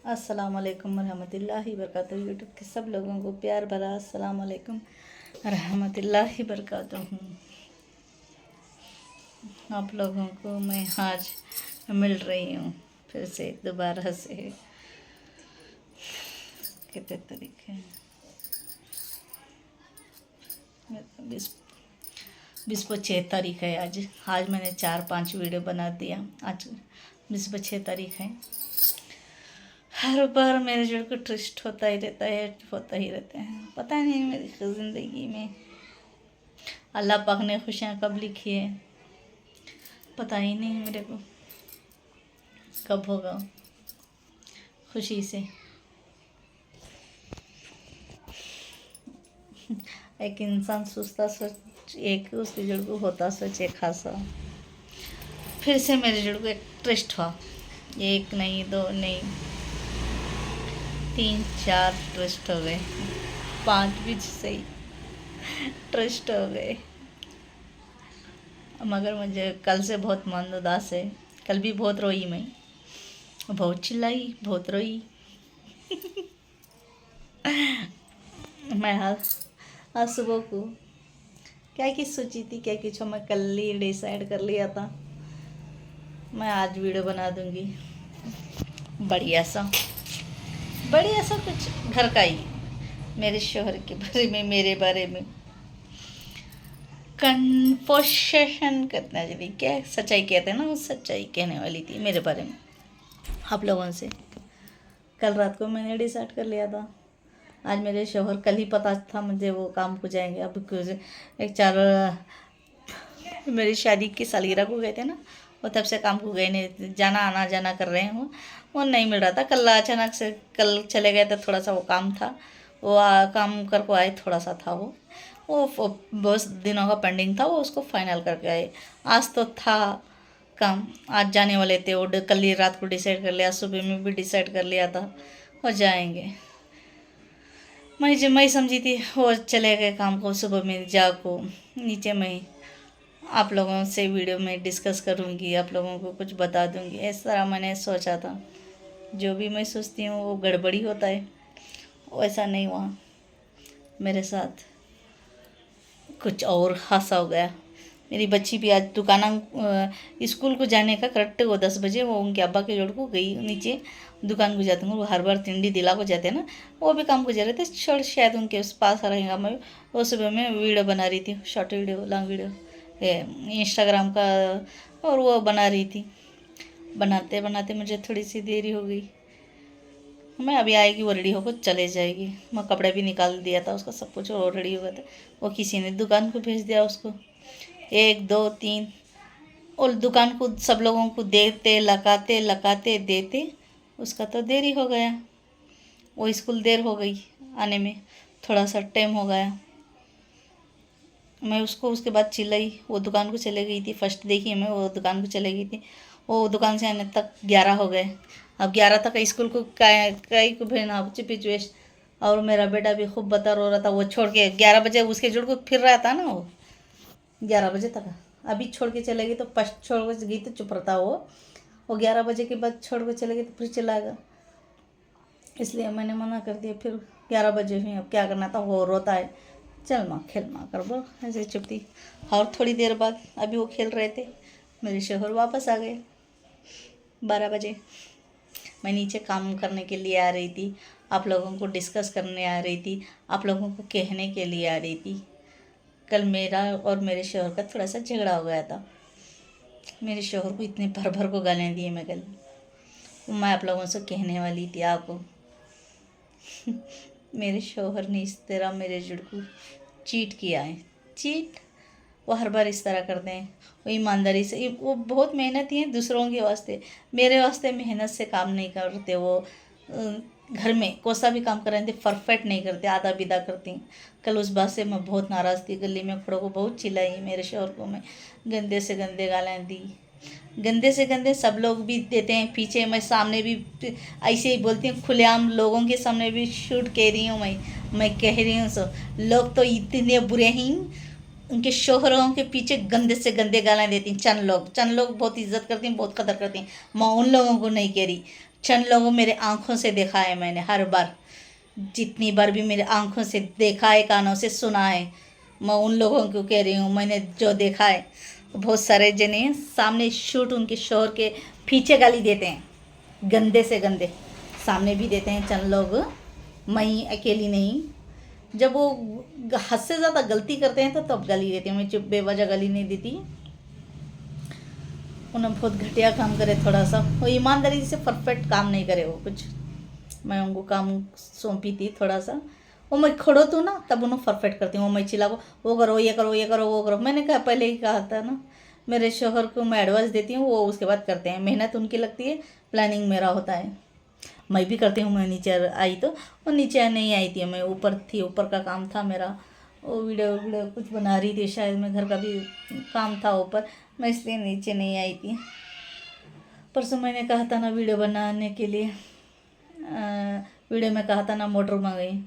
अस्सलाम वालेकुम रहमतुल्लाहि बरकातहू। यूट्यूब के सब लोगों को प्यार भरा अस्सलाम वालेकुम रहमतुल्लाहि बरकातहू। आप लोगों को मैं आज मिल रही हूँ फिर से दोबारा से। कितने तरीके हैं, बीस 26 तारीख है आज। आज मैंने 4-5 वीडियो बना दिया। आज 26 तारीख है। हर बार मेरे जोड़ को ट्विस्ट होता ही रहता है। पता नहीं मेरी ज़िंदगी में अल्लाह पाक ने खुशियाँ कब लिखी है, पता ही नहीं मेरे को कब होगा खुशी से। एक इंसान सोचता सोच एक, उसके जोड़ को होता सोच एक खासा। फिर से मेरे जोड़ को एक ट्विस्ट हुआ। एक नहीं, दो नहीं, 3-4 ट्विस्ट हो गए, 5 भी सही ट्विस्ट हो गए। मगर मुझे कल से बहुत मन उदास है। कल भी बहुत रोई मैं, बहुत चिल्लाई, बहुत रोई। मैं आज सुबह को क्या की सोची थी, क्या कुछ मैं कल ही डिसाइड कर लिया था। मैं आज वीडियो बना दूंगी बढ़िया सा कुछ घर का ही, मेरे शोहर के बारे में, मेरे बारे में कन्फेशन करना चाहिए। क्या सच्चाई कहते हैं ना, वो सच्चाई कहने वाली थी मेरे बारे में आप लोगों से। कल रात को मैंने डिसाइड कर लिया था। आज मेरे शोहर, कल ही पता था मुझे वो काम को जाएंगे। अब कुछ एक 4 मेरी शादी की सालगिरह को गए थे ना, वो तब से काम को गए नहीं, जाना आना जाना कर रहे हैं। वो नहीं मिल रहा था। कल अचानक से कल चले गए थे, थोड़ा सा वो काम था, वो काम कर को आए। थोड़ा सा था वो बहुत दिनों का पेंडिंग था, वो उसको फाइनल करके आए। आज तो था काम, आज जाने वाले थे। वो कल ही रात को डिसाइड कर लिया, सुबह में भी डिसाइड कर लिया था वो जाएंगे। मैं समझी थी वो चले गए काम को। सुबह में जाको नीचे में आप लोगों से वीडियो में डिस्कस करूँगी, आप लोगों को कुछ बता दूँगी, इस तरह मैंने सोचा था। जो भी मैं सोचती हूँ वो गड़बड़ी होता है, वैसा नहीं हुआ मेरे साथ। कुछ और हादसा हो गया। मेरी बच्ची भी आज स्कूल को जाने का करेक्ट वो 10 बजे वो उनके अब्बा के जोड़ को गई नीचे दुकान को जाते हैं। वो हर बार तिंडी दिला को जाते हैं ना, वो भी काम को जा रहे थे। छोड़ शायद उनके उस पास रहेगा। मैं वो सुबह में वीडियो बना रही थी, short video, long video Instagram का, और वो बना रही थी। बनाते बनाते मुझे थोड़ी सी देरी हो गई। मैं अभी आएगी, वो रेडी होकर चले जाएगी। मैं कपड़े भी निकाल दिया था उसका, सब कुछ और रेडी हो गया था। वो किसी ने दुकान को भेज दिया उसको, 1 2 3, और दुकान को सब लोगों को देते लगाते देते उसका तो देरी हो गया। वो स्कूल देर हो गई आने में, थोड़ा सा टाइम हो गया। मैं उसको उसके बाद चिल्लाई। वो दुकान को चले गई थी, फर्स्ट देखी मैं वो दुकान को चले गई थी। वो दुकान से आने तक 11 हो गए। अब 11 तक स्कूल को कई को भेजना पिचुएश। और मेरा बेटा भी खूब बता रो रहा था। वो छोड़ के 11 बजे उसके जुड़ को फिर रहा था ना, वो 11 बजे तक। अभी छोड़ के चले गई तो फर्स्ट छोड़ के गई तो चुप रहता वो 11 बजे के बाद छोड़ के चले गई तो फिर चला गया। इसलिए मैंने मना कर दिया। फिर 11 बजे हुई, अब क्या करना था। वो रोता है, चल माँ खेल माँ कर बोल, ऐसे चुप थी। और थोड़ी देर बाद अभी वो खेल रहे थे, मेरे शोहर वापस आ गए 12 बजे। मैं नीचे काम करने के लिए आ रही थी, आप लोगों को डिस्कस करने आ रही थी, आप लोगों को कहने के लिए आ रही थी। कल मेरा और मेरे शोहर का थोड़ा सा झगड़ा हो गया था। मेरे शोहर को इतने भर भर को गालियाँ दिए मैं कल। मैं आप लोगों से कहने वाली थी आपको। मेरे शोहर ने इस तरह मेरे जुड़ को चीट किया है। चीट वो हर बार इस तरह करते हैं। वो ईमानदारी से, वो बहुत मेहनती हैं दूसरों के वास्ते, मेरे वास्ते मेहनत से काम नहीं करते। वो घर में कोई सा भी काम कर रहे थे, परफेक्ट नहीं करते, आधा विदा करती। कल उस बात से मैं बहुत नाराज़ थी। गली में खड़ों को बहुत चिल्लाई मेरे शोहर को। मैं गंदे से गंदे गालियाँ दी, गंदे से गंदे। सब लोग भी देते हैं पीछे, मैं सामने भी ऐसे ही बोलती हूँ। खुलेआम लोगों के सामने भी शूट कह रही हूँ मैं कह रही हूँ। सो लोग तो इतने बुरे हैं, उनके शोहरों के पीछे गंदे से गंदे गालियाँ देती हैं। चंद लोग बहुत इज्जत करती हैं, बहुत कदर करती हैं। मैं उन लोगों को नहीं कह रही, चंद लोगों मेरे आंखों से देखा है मैंने, हर बार जितनी बार भी मेरे आंखों से देखा है, कानों से सुना है, मैं उन लोगों को कह रही हूँ मैंने जो देखा है। बहुत सारे जने सामने शूट उनके शोहर के पीछे गाली देते हैं, गंदे से गंदे, सामने भी देते हैं चंद लोग, मैं अकेली नहीं। जब वो हद से ज़्यादा गलती करते हैं तो तब गाली देती हूँ, मैं चुप बेवजह गाली नहीं देती। उन्हें बहुत घटिया काम करे, थोड़ा सा वो ईमानदारी से परफेक्ट काम नहीं करे, वो कुछ मैं उनको काम सौंपी थी थोड़ा सा, वो मैं खड़ो तो ना तब उन्हें परफेक्ट करती हूँ। वो मैं चिल्ला को वो करो ये करो ये करो वो करो, मैंने कहा पहले ही कहा था ना, मेरे शोहर को मैं एडवाइस देती हूँ, वो उसके बाद करते हैं। मेहनत उनकी लगती है, प्लानिंग मेरा होता है, मैं भी करती हूँ। मैं नीचे आई तो वो नीचे नहीं आई थी, मैं ऊपर थी, ऊपर का काम था मेरा, वो वीडियो कुछ बना रही थी शायद, मैं घर का भी काम था ऊपर, मैं इसलिए नीचे नहीं आई थी। परसों मैंने कहा था ना वीडियो बनाने के लिए, वीडियो में कहा था ना मोटर मंगाई,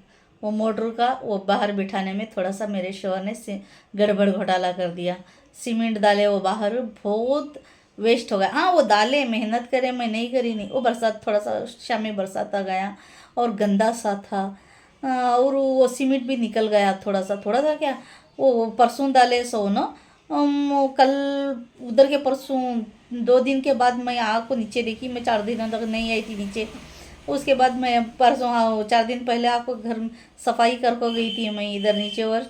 वो मोटर का वो बाहर बिठाने में थोड़ा सा मेरे शोहर ने गड़बड़ घोटाला कर दिया। सीमेंट डाले वो बाहर, बहुत वेस्ट हो गया। हाँ वो डाले, मेहनत करे, मैं नहीं करी नहीं, वो बरसात थोड़ा सा शाम में बरसात आ गया और गंदा सा था, और वो सीमेंट भी निकल गया थोड़ा सा क्या, वो परसों डाले सो न, कल उधर के परसों 2 दिन के बाद मैं आग को नीचे देखी, मैं 4 दिन तक नहीं आई थी नीचे। उसके बाद मैं परसों 4 दिन पहले आपको घर सफाई करके गई थी मैं इधर नीचे, और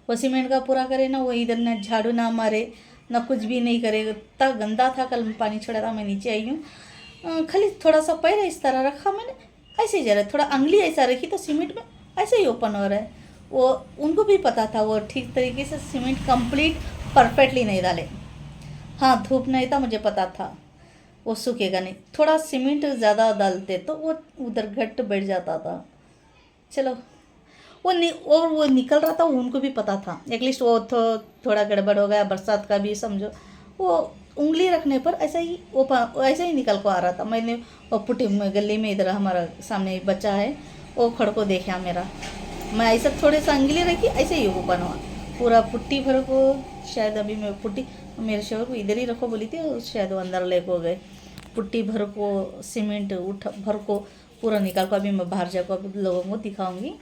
वो सीमेंट का पूरा करे ना, वो इधर ना झाड़ू ना मारे ना कुछ भी नहीं करे, इतना गंदा था। कल पानी छोड़ा था, मैं नीचे आई हूँ, खाली थोड़ा सा पैर इस तरह रखा मैंने, ऐसे ही जा रहा है, थोड़ा अंगली ऐसा रखी तो सीमेंट में ऐसे ही ओपन हो रहा है। वो उनको भी पता था, वो ठीक तरीके से सीमेंट कंप्लीट परफेक्टली नहीं डाले। हाँ धूप नहीं था, मुझे पता था वो सूखेगा नहीं, थोड़ा सीमेंट ज़्यादा डालते तो वो उधर घट बैठ जाता था। चलो और वो निकल रहा था, उनको भी पता था, एटलीस्ट वो थोड़ा गड़बड़ हो गया, बरसात का भी समझो, वो उंगली रखने पर ऐसा ही ऐसा ही निकल को आ रहा था। मैंने वो पुटी में गली में इधर हमारा सामने एक बच्चा है, वो खड़ को देखा मेरा, मैं ऐसा थोड़े सा उंगली रखी, ऐसे ही वो बनवा पूरा पुट्टी भर को, शायद अभी मैं पुट्टी मेरे शोहर को इधर ही रखो बोली थी, शायद वो अंदर ले को गए, पुट्टी भर को सीमेंट भर को पूरा निकाल को अभी मैं बाहर जाकर लोगों को दिखाऊंगी।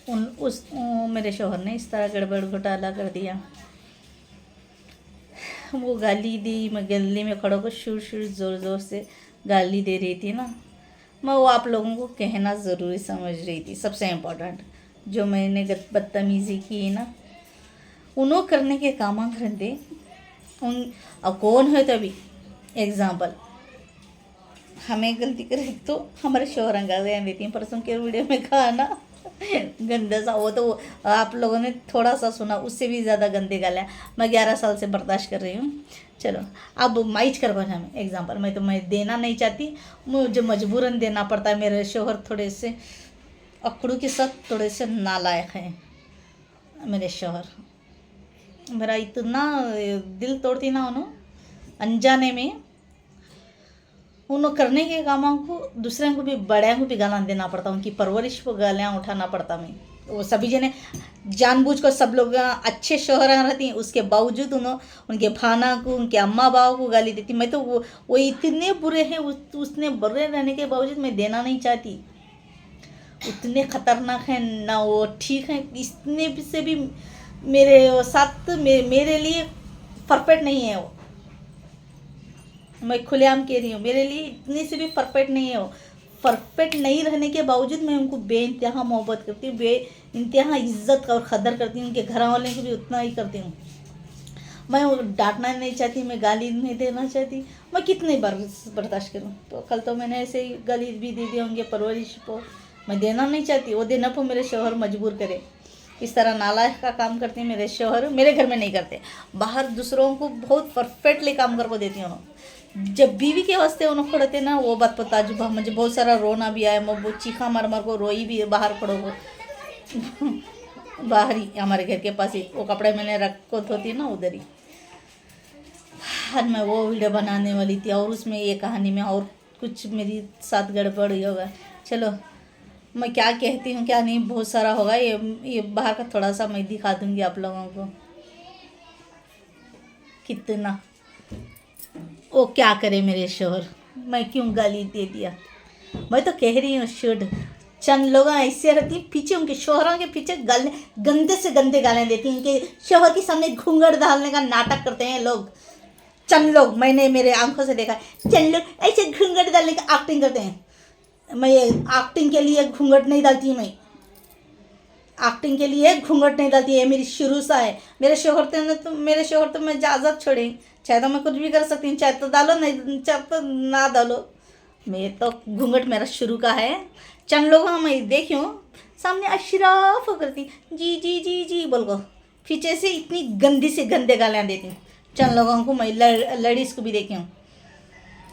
मेरे शोहर ने इस तरह गड़बड़ घोटाला कर दिया, वो गाली दी, मैं गली में खड़ो को शुर ज़ोर ज़ोर से गाली दे रही थी ना, मैं वो आप लोगों को कहना ज़रूरी समझ रही थी। सबसे इम्पोर्टेंट जो मैंने बदतमीज़ी की ना, उन्हों करने के काम करते उन, अब कौन है तभी एग्ज़ाम्पल, हमें गलती करे तो हमारे शोहर गालियाँ देती हैं। परसों के वीडियो में कहा ना गंदा सा, वो तो आप लोगों ने थोड़ा सा सुना, उससे भी ज़्यादा गंदे गालियाँ मैं 11 साल से बर्दाश्त कर रही हूँ। चलो अब माइच कर बना हमें एग्जाम्पल, मैं देना नहीं चाहती, मुझे मजबूरन देना पड़ता है। मेरे शोहर थोड़े से अकड़ू के साथ थोड़े से नालायक हैं मेरे शोहर, मेरा इतना दिल तोड़ती ना उन्होंने अनजाने में, उन्होंने करने के कामों को दूसरे को भी बड़े को भी गाना देना पड़ता, उनकी परवरिश को गालियाँ उठाना पड़ता। मैं वो सभी जने जानबूझ कर सब लोग अच्छे शोहर रहती हैं, उसके बावजूद उनके भाना को, उनके अम्मा बाबा को गाली देती। मैं तो वो इतने बुरे हैं, उसने बुरे रहने के बावजूद मैं देना नहीं चाहती, उतने खतरनाक हैं ना वो, ठीक है इतने से भी मेरे साथ मेरे लिए परफेक्ट नहीं है वो, मैं खुलेआम कह रही हूँ, मेरे लिए इतनी से भी परफेक्ट नहीं है वो। परफेक्ट नहीं रहने के बावजूद मैं उनको बेइंतहा मोहब्बत करती हूँ, बेइंतहा इज्जत और कदर करती हूँ, उनके घर वाले को भी उतना ही करती हूँ। मैं डांटना नहीं चाहती, मैं गाली नहीं देना चाहती, मैं कितनी बार बर्दाश्त करूँ। तो कल तो मैंने ऐसे ही गाली भी दे दिए होंगे परवरिश को, मैं देना नहीं चाहती, वो देना पर मेरे शोहर मजबूर करे। इस तरह नालायक का काम करते हैं मेरे शोहर, मेरे घर में नहीं करते, बाहर दूसरों को बहुत परफेक्टली काम कर को देती हूँ। जब बीवी के वास्ते उन्होंने खड़े ना, वो बात पता जो मुझे बहुत सारा रोना भी आया, मैं बहुत चीखा मार मार को रोई भी बाहर खड़ो को बाहर ही हमारे घर के पास ही वो कपड़े मैंने रख को धोती ना उधर ही। आज मैं वो वीडियो बनाने वाली थी और उसमें ये कहानी में और कुछ मेरी साथ गड़बड़ ही होगा। चलो मैं क्या कहती हूँ क्या नहीं, बहुत सारा होगा, ये बाहर का थोड़ा सा मैं दिखा दूँगी आप लोगों को कितना वो क्या करे मेरे शोहर। मैं क्यों गाली दे दिया? मैं तो कह रही हूँ शुड। चंद लोग ऐसे रहती हैं, पीछे उनके शोहरों के पीछे गंदे से गंदे गालें देती हैं, उनके शोहर के सामने घूंघट डालने का नाटक करते हैं लोग। चंद लोग, मैंने मेरे आंखों से देखा, चंद लोग ऐसे घूंघट डालने का एक्टिंग करते हैं। मैं एक्टिंग के लिए घूंघट नहीं डालती, मैं एक्टिंग के लिए घूंघट नहीं डालती है, मेरी शुरू से है। मेरे शोहर तो मैं इजाज़त छोड़े, चाहे तो मैं कुछ भी कर सकती हूँ, चाहे तो डालो, नहीं चाहे तो ना डालो। मैं तो घूंघट मेरा शुरू का है। चंद लोग मैं देखी हूँ सामने अशराफ करती जी जी जी जी बोल को, पीछे से इतनी गंदी से गंदे गालियाँ देती हूँ। चंद लोगों को मैं लेडीज़ को भी देखी हूँ,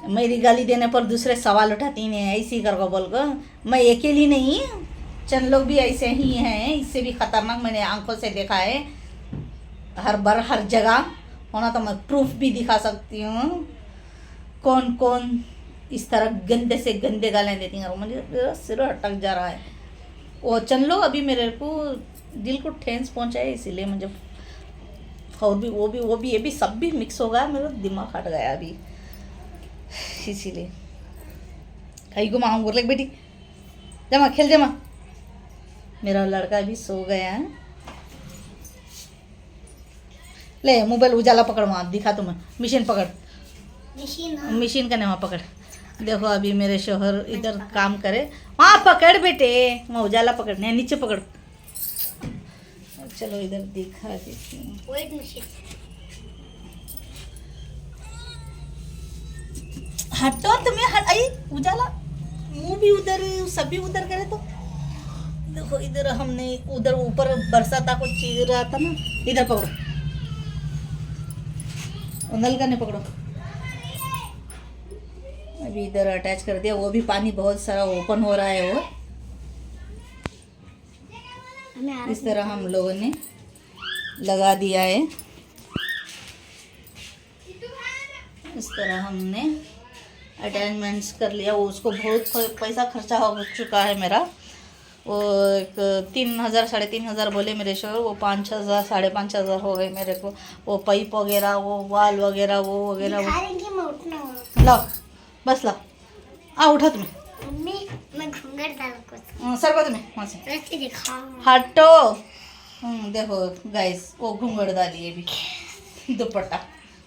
मेरी गाली देने पर दूसरे सवाल उठाती हैं, ऐसी कर को बोल को। मैं अकेली नहीं, चंद लोग भी ऐसे ही हैं, इससे भी ख़तरनाक मैंने आंखों से देखा है हर बार हर जगह। होना तो मैं प्रूफ भी दिखा सकती हूँ कौन कौन इस तरह गंदे से गंदे गालियाँ देती हैं। मुझे मेरा सिर अटक जा रहा है। वो चंद लोग अभी मेरे को दिल को ठेस पहुँचाए, इसीलिए मुझे और भी वो भी ये भी सब भी मिक्स हो गया, मेरा दिमाग हट गया अभी, इसीलिए। कहीं को माँ बोल बेटी जमा खेल जमा। मेरा लड़का भी सो गया है। ले मोबाइल उजाला पकड़, वहाँ दिखा तुम्हें, मशीन पकड़, मशीन का नहीं वहाँ पकड़। देखो अभी मेरे शोहर इधर काम करे, वहाँ पकड़ बेटे, वहाँ उजाला पकड़, नहीं नीचे पकड़। चलो इधर दिखा देती हूँ। हटो तुम्हें, हट आई उजाला, मुँह भी उधर सभी उधर करे तो। देखो इधर हमने उधर ऊपर बरसाता को चीर रहा था ना, इधर पकड़ो, नल का नहीं पकड़ो। अभी इधर अटैच कर दिया, वो भी पानी बहुत सारा ओपन हो रहा है। वो इस तरह हम लोगों ने लगा दिया है, इस तरह हमने अटैचमेंट्स कर लिया। वो उसको बहुत पैसा खर्चा हो चुका है मेरा। वो एक 3,000 3,500 बोले मेरे शोहर, वो 5,000 5,500 हो गए मेरे को। वो पाइप वगैरह, वो वाल वगैरह, वो वगैरह। लो बस लो, आ उठा तुम्हें, मैं घूंघट डाल सर को तुम्हें वहाँ से हटो। देखो गाइस, वो घूंघट डाली है भी, दुपट्टा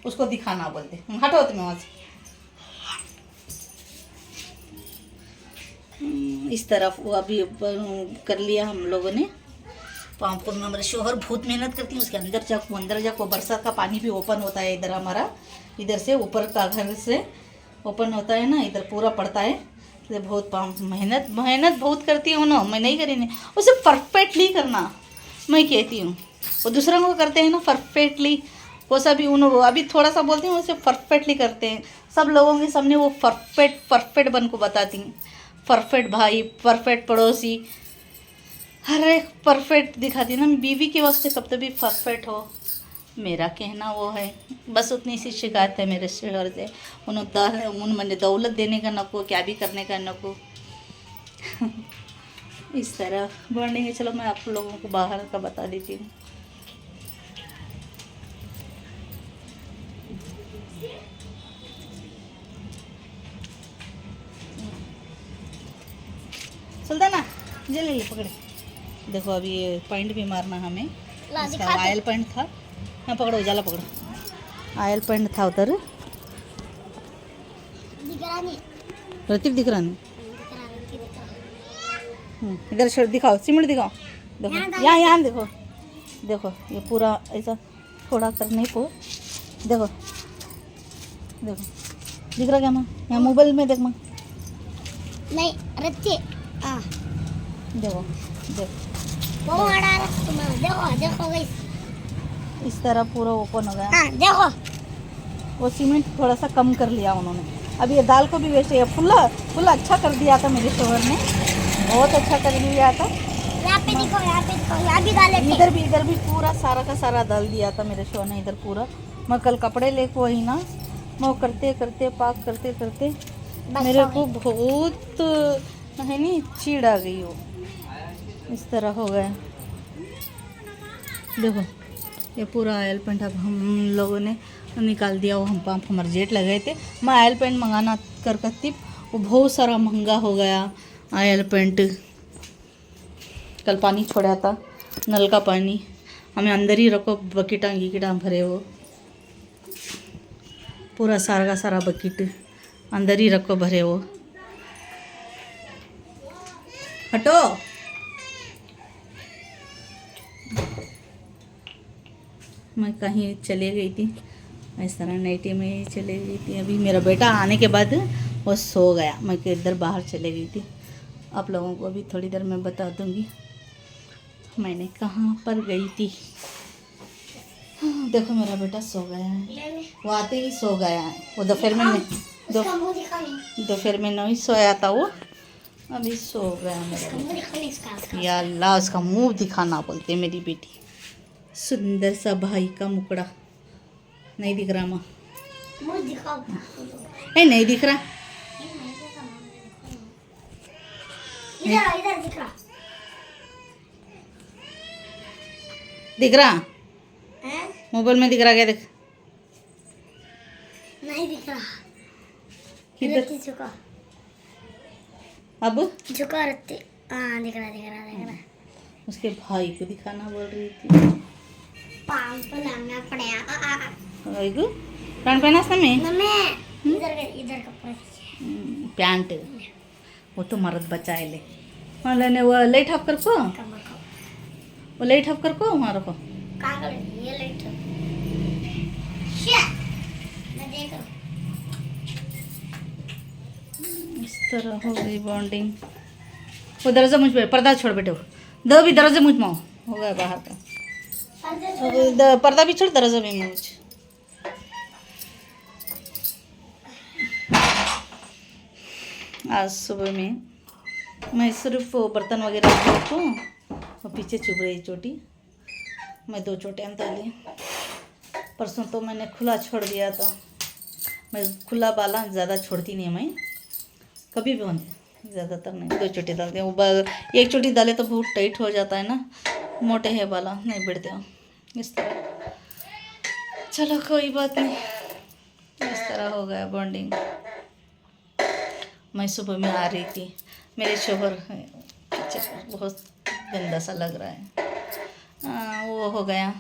उसको दिखाना बोलते, हटो तुम्हें वहाँ से। इस तरफ वो अभी कर लिया हम लोगों ने। पामपुर में मेरे शोहर बहुत मेहनत करती हैं, उसके अंदर जाको बरसात का पानी भी ओपन होता है। इधर हमारा इधर से ऊपर का घर से ओपन होता है ना, इधर पूरा पड़ता है। तो बहुत मेहनत बहुत करती हूँ ना, मैं नहीं करी नहीं, उसे परफेक्टली करना मैं कहती हूँ। वो दूसरों को करते हैं ना परफेक्टली, वो सभी अभी थोड़ा सा बोलती हूँ, उसे परफेक्टली करते हैं। सब लोगों के सामने वो परफेक्ट बन को बताती हैं, परफेक्ट भाई, परफेक्ट पड़ोसी, हर एक परफेक्ट दिखाती ना। बीवी के वास्ते कब तक भी परफेक्ट हो, मेरा कहना वो है। बस उतनी सी शिकायत है मेरे शोहर से, उन मैंने दौलत देने का न को, क्या भी करने का न को। इस तरह बढ़ेंगे। चलो मैं आप लोगों को बाहर का बता देती हूँ। सुल्ताना जल्दी पकड़े। देखो अभी ये पॉइंट भी मारना हमें, इसका आयल पॉइंट था। हाँ पकड़ो, उजाला पकड़ो, आयल पॉइंट था उधर। प्रतीक दिख रहा नहीं, इधर दिखाओ, सिमट दिखाओ। देखो यहाँ देखो, देखो ये पूरा ऐसा थोड़ा करने को, देखो देखो दिख रहा क्या माँ? यहाँ मोबाइल में देख माँ, नहीं रच्चे देखो देखो देखो देखो इस तरह पूरा ओपन हो गया। देखो वो सीमेंट थोड़ा सा कम कर लिया उन्होंने। अभी ये दाल को भी वैसे फुल अच्छा कर दिया था मेरे शोहर ने, बहुत अच्छा कर दिया था। यहाँ पे देखो, यहाँ पे देखो, यहाँ भी डाले थे। इधर भी पूरा सारा का सारा डाल दिया था मेरे शोहर ने, इधर पूरा। मैं कल कपड़े लेके वही ना, मैं करते करते पाक करते करते मेरे को बहुत नहीं चिढ़ आ गई। वो इस तरह हो गया। देखो ये पूरा ऑयल पेंट अब हम लोगों ने निकाल दिया। वो हम पंप हमारे जेट लगाए थे, मैं ऑयल पेंट मंगाना करकत्ती वो बहुत सारा महंगा हो गया। आयल पेंट कल पानी छोड़ा था, नल का पानी हमें अंदर ही रखो, बकेटा गिकेटा भरे हो, पूरा सारा का सारा बकेट अंदर ही रखो भरे हो। हटो। मैं कहीं चले गई थी, इस तरह नाइटी में ही चले गई थी। अभी मेरा बेटा आने के बाद वो सो गया, मैं इधर बाहर चले गई थी। आप लोगों को अभी थोड़ी देर में बता दूंगी मैंने कहाँ पर गई थी। देखो मेरा बेटा सो गया है, वो आते ही सो गया है। वो दोपहर में नहीं सोया था, वो अभी सो गया मेरा। या अल्लाह, उसका मुंह दिखाना बोलते मेरी बेटी। सुंदर सा भाई का मुकड़ा नहीं दिख रहा माँ, नहीं दिख रहा। इधर दिख रहा दिख रहा है? मोबाइल में दिख रहा क्या? देख नहीं दिख रहा। किधर झुका अब झुका रत्ती। हाँ दिख रहा। उसके भाई को दिखाना बोल रही थी। पाँव तो लाना पड़ेगा। आइगो पैंट पहना था मैं। मम्मी इधर कपड़ा पैंट वो तो मर्द बचा ले। हाँ लेने वो लाइट ऑफ कर को, वो लाइट ऑफ कर को हमारे को कहाँ कर ये लाइट मैं देख रहा इस तरह हो गई बॉन्डिंग। वो दरवाजा मुझ पे पर्दा छोड़ बेटे, दो भी दरवाजा मुझ में हो गया बाहर का। पर्दा भी छोड़, दरवाजा भी मुझ। आज सुबह में मैं सिर्फ बर्तन वगैरह धो और पीछे चुभ रही चोटी। मैं 2 चोटियाँ डाली। परसों तो मैंने खुला छोड़ दिया था। मैं खुला बाला ज़्यादा छोड़ती नहीं, मैं कभी भी होने ज़्यादातर नहीं, 2 चोटी डालती हूँ। वो 1 चोटी डाले तो बहुत टाइट हो जाता है ना, मोटे है बाला नहीं बढ़ते हो इस तरह। चलो कोई बात नहीं, इस तरह हो गया बॉन्डिंग। मैं सुबह में आ रही थी, मेरे शोहर बहुत गंदा सा लग रहा है। वो हो गया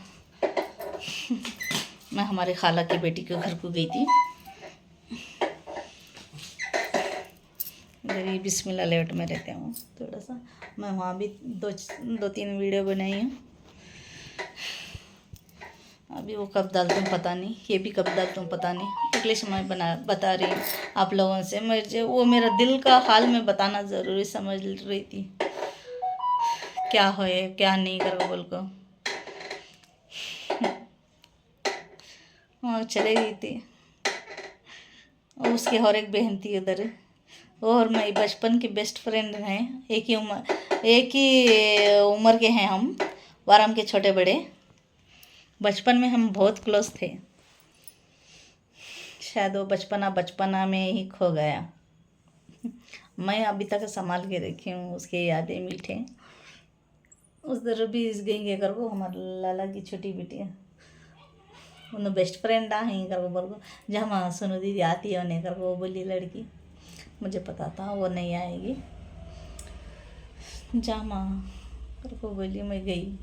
मैं हमारे खाला की बेटी के घर को गई थी। इधर बिस्मिल्लाह लेआउट में रहते हूँ थोड़ा सा। मैं वहाँ भी 2-3 वीडियो बनाई हूँ। अभी वो कब डालते हूँ पता नहीं, ये भी कब डालते हूँ पता नहीं। इंग्लिश में बता रही हूँ आप लोगों से। मुझे वो मेरा दिल का हाल में बताना ज़रूरी समझ रही थी, क्या हो क्या नहीं करो बोल को। वहाँ चले गई थी और उसकी और एक बहन थी उधर, और मैं बचपन की बेस्ट फ्रेंड हैं। एक ही उम्र के हैं हम, वाराम के छोटे बड़े। बचपन में हम बहुत क्लोज थे। शायद वो बचपना में ही खो गया। मैं अभी तक संभाल के रखी हूँ उसके यादें मीठे। उधर भी इस गई कर को हमारे लाला की छोटी बेटी है, उन्हें बेस्ट फ्रेंड ही कर को बोल को। जहाँ माँ सुनो दीदी आती है उन्हें कर वो बोली लड़की, मुझे पता था वो नहीं आएगी। जहाँ माँ कर को बोली, मैं गई।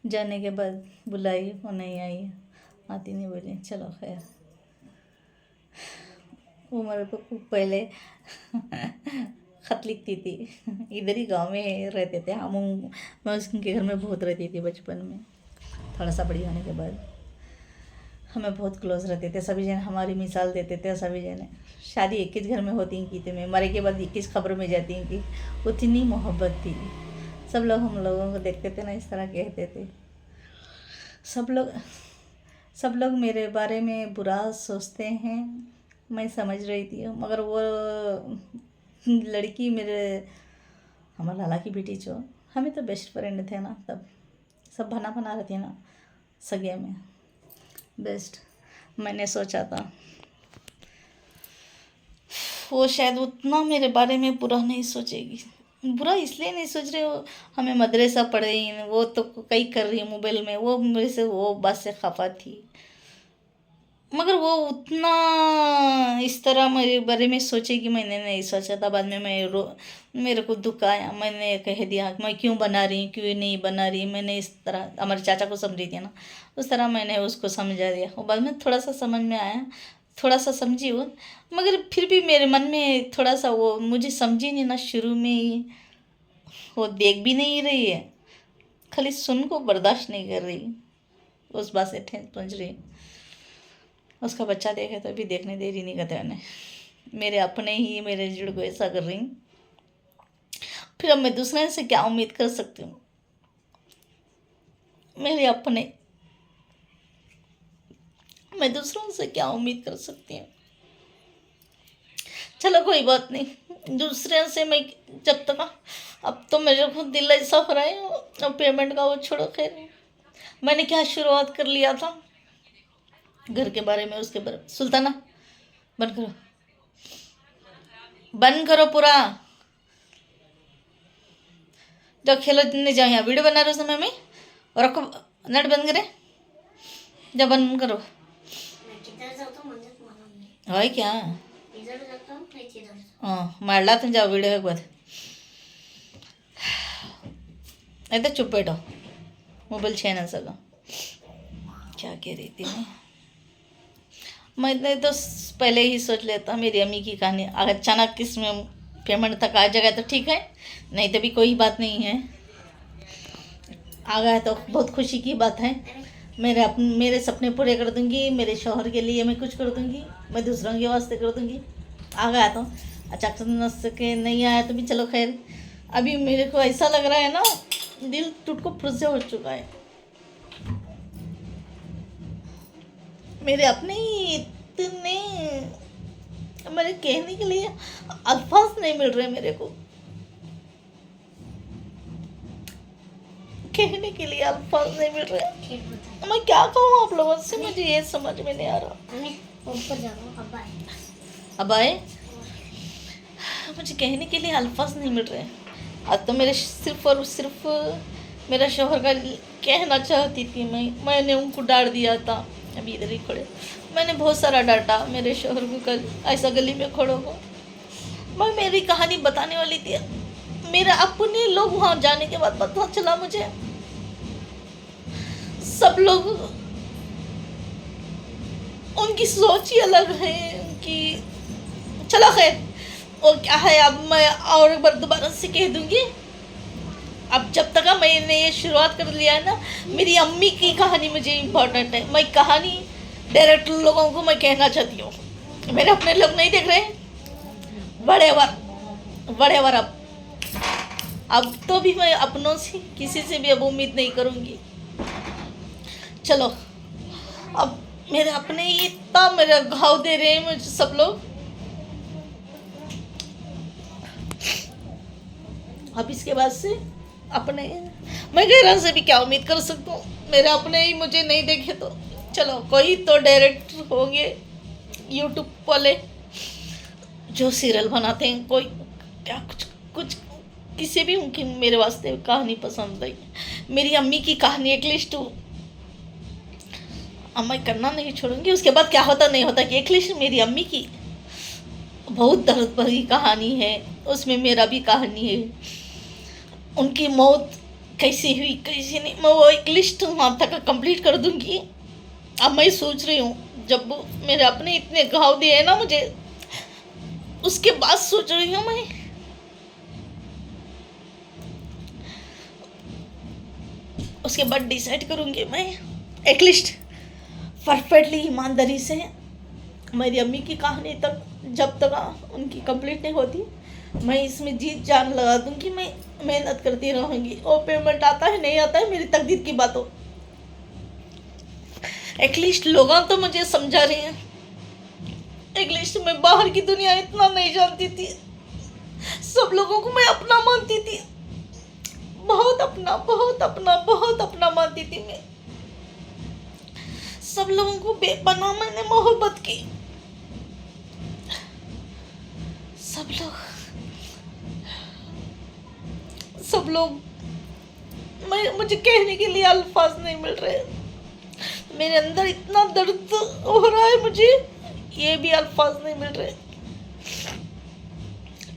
जाने के बाद बुलाई, वो नहीं आई, आती नहीं बोली। चलो खैर, वो मेरे को पहले ख़त लिखती थी। इधर ही गांव में रहते थे हम। मैं उसके घर में बहुत रहती थी बचपन में। थोड़ा सा बड़ी होने के बाद हमें बहुत क्लोज रहते थे सभी जन, हमारी मिसाल देते थे सभी जने। शादी 21 घर में होती की थी, मैं मरे के बाद 21 खबर में जाती कि उतनी मोहब्बत थी। सब लोग हम लोगों को देखते थे ना, इस तरह कहते थे। सब लोग मेरे बारे में बुरा सोचते हैं, मैं समझ रही थी। मगर वो लड़की मेरे हमारे लाला की बेटी जो, हमें तो बेस्ट फ्रेंड थे ना तब। सब बना रहती है ना सगे में बेस्ट। मैंने सोचा था वो शायद उतना मेरे बारे में बुरा नहीं सोचेगी। बुरा इसलिए नहीं सोच रहे हो, हमें मदरसा पढ़ रही, वो तो कई कर रही है मोबाइल में। वो मेरे से वो बात से खफा थी। मगर वो उतना इस तरह मेरे बारे में सोचे कि मैंने नहीं सोचा था। बाद में मेरे को दुख आया, मैंने कह दिया मैं क्यों बना रही, क्यों नहीं बना रही। मैंने इस तरह हमारे चाचा को समझी थी ना, उस तरह मैंने उसको समझा दिया। और बाद में थोड़ा सा समझ में आया, थोड़ा सा समझी वो, मगर फिर भी मेरे मन में थोड़ा सा वो मुझे समझी नहीं ना शुरू में ही। वो देख भी नहीं रही है, खाली सुन को बर्दाश्त नहीं कर रही, उस बात से ठेस पहुँच रही। उसका बच्चा देखे तो भी देखने दे रही नहीं कहते उन्हें। मेरे अपने ही मेरे जुड़ को ऐसा कर रही, फिर अब मैं दूसरे से क्या उम्मीद कर सकती हूँ। मेरे अपने, मैं दूसरों से क्या उम्मीद कर सकती हूँ। चलो कोई बात नहीं, दूसरे से मैं जब तक, अब तो मेरे को दिल ऐसा हो रहा है। अब पेमेंट का वो छोड़ो, खैर मैंने क्या शुरुआत कर लिया था घर के बारे में, उसके बारे में। सुल्ताना बंद करो, बंद करो पूरा, जाओ खेलो, नहीं जाओ, यहाँ वीडियो बना रहे हो समय में, रखो नेट बंद करे, जब बंद करो। मैं किधर जाता हूँ मुझे मालूम नहीं, है क्या? इधर जाता हूँ नहीं किधर। हाँ मारला तुम, जाओ वीडियो के बाद, नहीं तो चुप बैठो, मोबाइल छे ना सका। क्या कह रही थी मैंने तो पहले ही सोच लेता मेरी अम्मी की कहानी। अगर अचानक इसमें पेमेंट तक आ जाएगा तो ठीक है, नहीं तो भी कोई बात नहीं है। आ गया तो बहुत खुशी की बात है। मेरे सपने पूरे कर दूंगी, मेरे शौहर के लिए मैं कुछ कर दूंगी, मैं दूसरों के वास्ते कर दूंगी। आ गया तो अचानक के नहीं आया तो भी चलो खैर। अभी मेरे को ऐसा लग रहा है ना, दिल टूट को फुर्से हो चुका है। मेरे अपने ही इतने, मेरे कहने के लिए अल्फाज नहीं मिल रहे मेरे को, कहने के लिए अल्फाज नहीं मिल रहे। ठीक बता, मैं क्या कहूँ आप लोगों से, मुझे ये समझ में नहीं आ रहा। मैं ऊपर जा रहा हूँ, अब आए। अब आए, मुझे कहने के लिए अल्फाज नहीं मिल रहे। आज तो मेरे सिर्फ और सिर्फ मेरा शौहर का कहना चाहती थी मैंने उनको डांट दिया था। अभी इधर ही खड़े, मैंने बहुत सारा डांटा मेरे शौहर को। कल ऐसा गली में खड़ो को मैं मेरी कहानी बताने वाली थी, मेरे अपने लोग वहाँ जाने के बाद पता चला मुझे सब लोग, उनकी सोच ही अलग है उनकी। चलो खैर, और क्या है, अब मैं और एक बार दोबारा से कह दूंगी। अब जब तक मैंने ये शुरुआत कर लिया है ना, मेरी अम्मी की कहानी मुझे इम्पोर्टेंट है। मैं कहानी डायरेक्ट लोगों को मैं कहना चाहती हूँ, मेरे अपने लोग नहीं देख रहे, बड़े वर अब तो भी मैं अपनों से किसी से भी अब उम्मीद नहीं करूँगी। चलो, अब मेरे अपने ही इतना मेरा घाव दे रहे हैं मुझे सब लोग। अब इसके बाद से अपने, मैं गैरों से भी क्या उम्मीद कर सकता हूँ, मेरे अपने ही मुझे नहीं देखे तो चलो कोई तो डायरेक्ट होंगे यूट्यूब वाले जो सीरियल बनाते हैं, कोई क्या कुछ किसी भी उनकी मेरे वास्ते कहानी पसंद आई। मेरी अम्मी की कहानी एटलीस्ट अब मैं करना नहीं छोड़ूंगी। उसके बाद क्या होता नहीं होता कि एटलीस्ट मेरी अम्मी की बहुत दर्द भरी कहानी है, उसमें मेरा भी कहानी है। उनकी मौत कैसी हुई कैसी नहीं, मैं वो एक लिस्ट वहाँ तक कंप्लीट कर दूंगी। अब मैं सोच रही हूँ जब मेरे अपने इतने घाव दिए हैं ना मुझे, उसके बाद सोच रही हूँ मैं उसके बाद डिसाइड करूँगी मैं एटलीस्ट परफेक्टली ईमानदारी से मेरी अम्मी की कहानी तक जब तक उनकी कंप्लीट नहीं होती, मैं इसमें जीत जान लगा दूंगी। मैं मेहनत करती रहूँगी, और पेमेंट आता है नहीं आता है मेरी तकदीर की बात हो। एटलीस्ट लोग तो मुझे समझा रहे हैं, एटलीस्ट मैं बाहर की दुनिया इतना नहीं जानती थी, सब लोगों को मैं अपना मानती थी, बहुत अपना मानती थी मैं। सब लोगों को बेपनाह मैंने मोहब्बत की, सब लोग मुझे कहने के लिए अल्फाज नहीं मिल रहे। मेरे अंदर इतना दर्द हो रहा है, मुझे ये भी अल्फाज नहीं मिल रहे।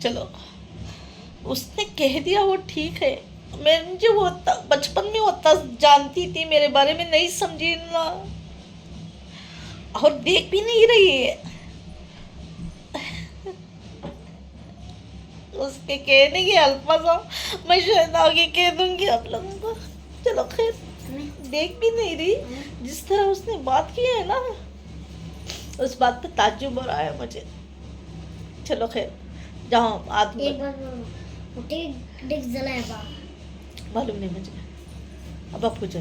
चलो, उसने कह दिया वो ठीक है। मैं मुझे वो बचपन में होता जानती थी, मेरे बारे में नहीं समझी ना, और देख भी नहीं रही है। उसके कहने के अल्फाज मैं शायद आगे कह दूंगी आप लोगों को। चलो खैर, देख भी नहीं रही, जिस तरह उसने बात की है ना, उस बात पे ताज्जुब हो रहा है मुझे। चलो खैर, जाओ आत्म एक बार वो डिक जलाया बा मालूम नहीं मुझे, अब आप पूछो।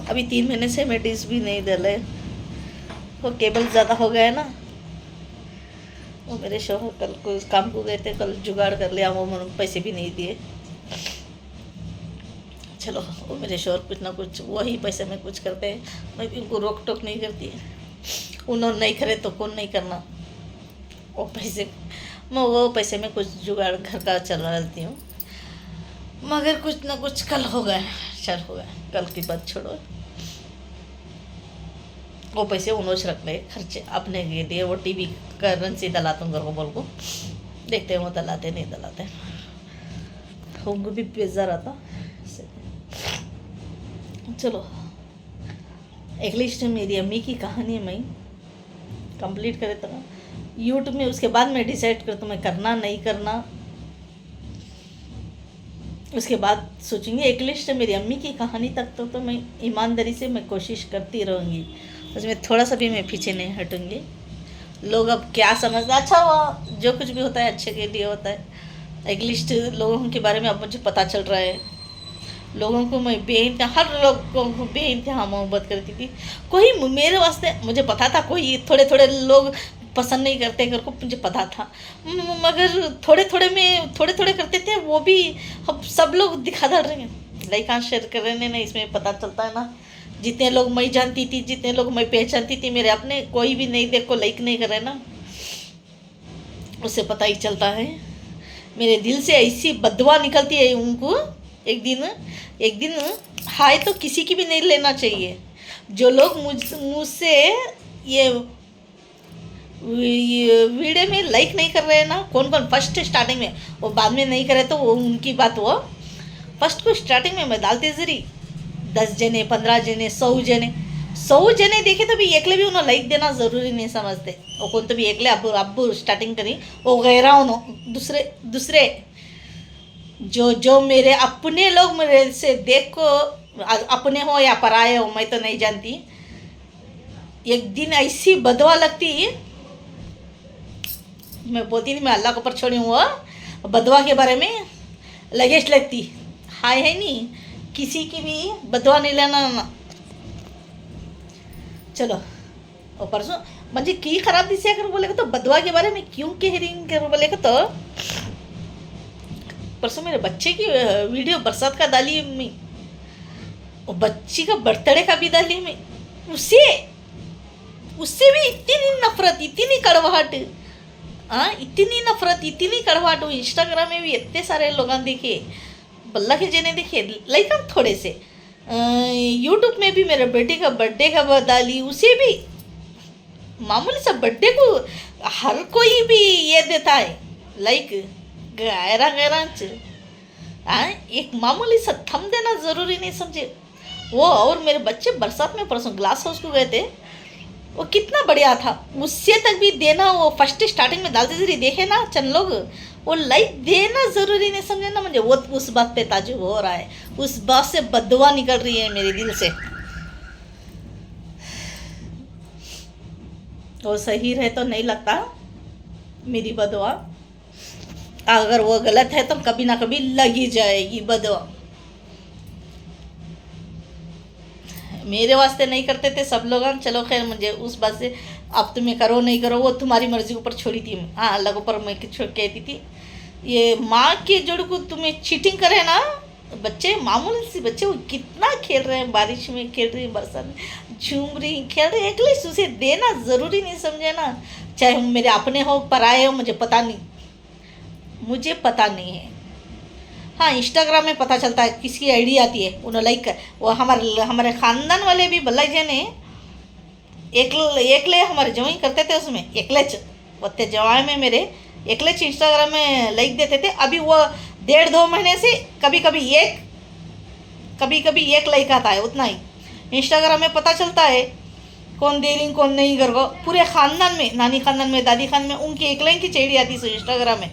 अभी 3 महीने से मैं डिश भी नहीं डले, वो केबल ज़्यादा हो गया है ना। वो मेरे शोहर कल को उस काम को गए थे, कल जुगाड़ कर लिया, वो उन्होंने पैसे भी नहीं दिए। चलो, वो मेरे शोहर कुछ ना कुछ वही पैसे में कुछ करते हैं, मैं भी उनको रोक टोक नहीं करती। उन्होंने नहीं करे तो कौन नहीं करना। वो पैसे में कुछ जुगाड़ घर का चलवा लेती हूँ, मगर कुछ ना कुछ कल हो गया, चल हो गया, कल की बात छोड़ो। वो पैसे उन्होंने रख ले खर्चे अपने के लिए। वो टीवी करेंसी दलाता हूँ घर को, बोल को देखते हैं वो दलाते नहीं दलाते, उनको भी बेजार आता। चलो, एक लिस्ट मेरी अम्मी की कहानी मैं कंप्लीट करे तो यूट्यूब में, उसके बाद मैं डिसाइड कर तो मैं करना नहीं करना, उसके बाद सोचूंगी। एक लिस्ट मेरी अम्मी की कहानी तक तो मैं ईमानदारी से मैं कोशिश करती रहूँगी, उसमें थोड़ा सा भी मैं पीछे नहीं हटूँगी। लोग अब क्या समझना, अच्छा हुआ, जो कुछ भी होता है अच्छे के लिए होता है। एक लिस्ट लोगों के बारे में अब मुझे पता चल रहा है। लोगों को मैं बेइंतहा, हर लोगों को बेइंतहा मोहब्बत करती थी। कोई मेरे वास्ते, मुझे पता था कोई थोड़े थोड़े लोग पसंद नहीं करते घर को, मुझे पता था, मगर थोड़े थोड़े करते थे, वो भी अब सब लोग दिखा डाल रहे हैं। लाइक शेयर कर रहे हैं, इसमें पता चलता है ना। जितने लोग मैं जानती थी, जितने लोग मैं पहचानती थी, मेरे अपने कोई भी नहीं देखो लाइक नहीं कर रहे ना, उससे पता ही चलता है। मेरे दिल से ऐसी बदवा निकलती है उनको। एक दिन हाय तो किसी की भी नहीं लेना चाहिए। जो लोग मुझसे ये वीडियो में लाइक नहीं कर रहे हैं ना, कौन फर्स्ट स्टार्टिंग में, वो बाद में नहीं करे तो वो उनकी बात। वो फर्स्ट को स्टार्टिंग में मैं डालती जरी 10 जने 15 जने 100 जने देखे तो भी एकले भी उन्होंने लाइक देना ज़रूरी नहीं समझते। वो कौन तो भी एकले अब स्टार्टिंग करी, वो गैरा उन्होंने दूसरे जो मेरे अपने लोग मेरे से देख को, अपने हो या पराये हो मैं तो नहीं जानती। एक दिन ऐसी बदवा लगती, मैं बोलती नहीं, मैं अल्लाह के ऊपर छोड़ी हूँ बदवा के बारे में लगेश लगती। हाय है नहीं, किसी की भी बदवा नहीं लेना ना। चलो, और परसों मुझे की खराब दिशा कर बोलेगा तो बदवा के बारे में क्यों कह रही कर बोलेगा तो परसों मेरे बच्चे की वीडियो बरसात का डाली मैं, और बच्ची का बर्थडे का भी डाली मैं। उससे भी इतनी नफरत, इतनी कड़वाहट, इतनी नफरत, इतनी कड़वाहट। इंस्टाग्राम में भी इतने सारे लोग देखे, बल्ला के जने देखे, लाइक हम थोड़े से। यूट्यूब में भी मेरे बेटे का बर्थडे का डाली, उसे भी मामूली सा बर्थडे को हर कोई भी ये देता है लाइक गैरा एक मामूली सा थम देना ज़रूरी नहीं समझे वो। और मेरे बच्चे बरसात में परसों ग्लास हाउस को गए थे, वो कितना बढ़िया था, उससे तक भी देना। वो फर्स्ट स्टार्टिंग में डालते जरिए देखे ना चंद लोग, वो लाइक देना ज़रूरी नहीं समझे ना। मुझे वो उस बात पे ताजुब हो रहा है, उस बात से बददुआ निकल रही है मेरे दिल से। वो सही रहे तो नहीं लगता मेरी बददुआ, अगर वो गलत है तो कभी ना कभी लगी जाएगी बददुआ। मेरे वास्ते नहीं करते थे सब लोग, चलो खैर मुझे उस बात से अब तुम्हें करो नहीं करो वो तुम्हारी मर्जी के ऊपर छोड़ी थी। हाँ, अल्लाह के ऊपर मैं कहती थी, ये माँ के जोड़ को तुम्हें चीटिंग करे ना बच्चे, मामूली से बच्चे वो कितना खेल रहे हैं, बारिश में खेल रही, बरसात में झूम रही, खेल रही, एटलीस्ट उसे देना ज़रूरी नहीं समझे ना। चाहे मेरे अपने हो पराए हो, मुझे पता नहीं है। हाँ इंस्टाग्राम में पता चलता है किसकी आईडी आती है उन्हें लाइक कर। वो हमारे ख़ानदान वाले भी भल्ला ने एकले हमारे जवाई करते थे उसमें एकलेच वत्ते जवाई में मेरे एकलेच इंस्टाग्राम में लाइक देते थे। अभी वो 1.5-2 महीने से कभी कभी एक लाइक आता है, उतना ही। इंस्टाग्राम में पता चलता है कौन दे रही कौन नहीं कर को। पूरे ख़ानदान में, नानी ख़ानदान में, दादी खान में उनकी एक लाइन की चेड़ी आती है इंस्टाग्राम में।